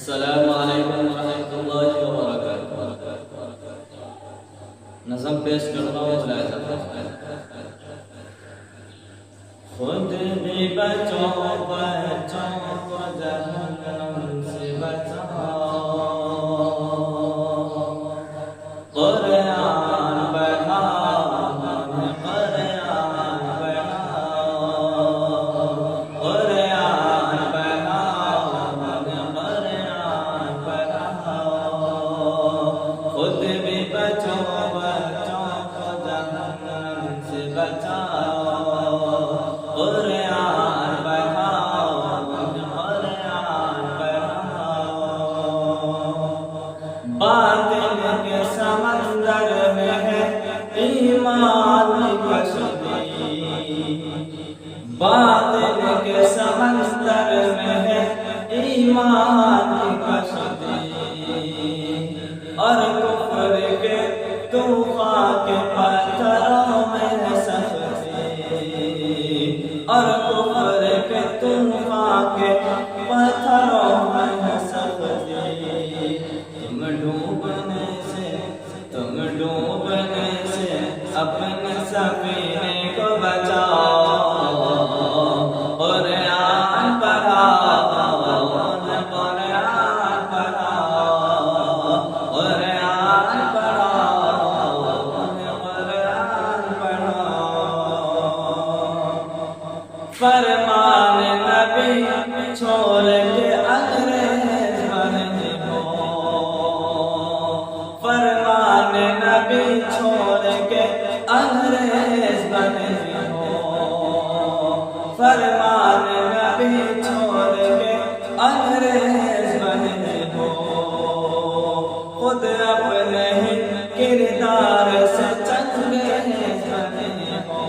السلام علیکم ورحمۃ اللہ وبرکاتہ۔ نظم پیش کرتا ہوں خود بھی بچو بچوں کو جہنم سے بچاؤ، قرآن پڑھاؤ قرآن پڑھاؤ، قرآن پڑھاؤ قرآن پڑھاؤ، خود بھی بچو بچوں کو جہنم سے بچاؤ، قرآن پڑھاؤ قرآن پڑھاؤ۔ باطل کے سمندر میں ہے ایمان کی کشتی، باطل کے سمندر میں ہے ایمان کی کشتی، اور کفر کے طوفان کے پتھروں میں ہے سختی، اور کفر کے طوفان کے پتھروں میں ہے سختی۔ تم ڈوبنے سے اپنے سفینے کو بچاؤ، قرآن پڑھاؤ قرآن پڑھاؤ، قرآن پڑھاؤ قرآن پڑھاؤ۔ فرمان نبی چھوڑ کے انگریز بنے ہو، فرمان نبی چھوڑ کے انگریز بنے ہو، فرمان نبی چھوڑ کے انگریز بنے ہو، خود اپنے ہی کردار سے چنگیز بنے ہو،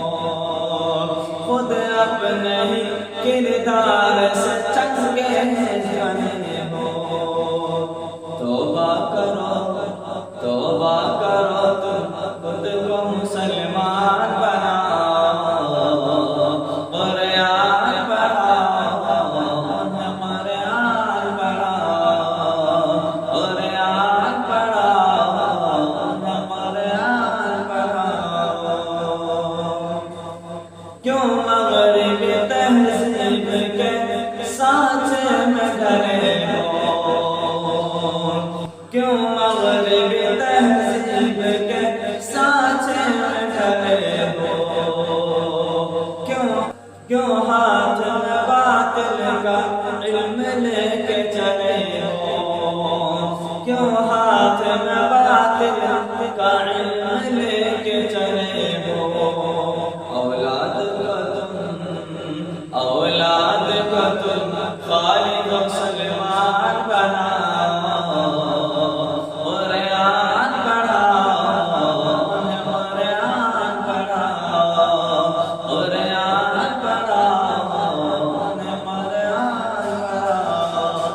خود اپنے ہی کردار سے چنگیز بنے ہو۔ توبہ کرو تم خود کو مسلمان بناؤ، قرآن پڑھاؤ قرآن پڑھاؤ، قرآن پڑھاؤ قرآن پڑھاؤ۔ کیوں مغربی تہذیب کے سانچے میں ڈھلے ہو، کیوں مغربی تہذیب کے سانچے میں ڈھلے ہو، کیوں ہاتھ میں باطل کا علم لے کے چلے ہو، کیوں ہاتھ میں باطل کا علم لے کے چلے ہو۔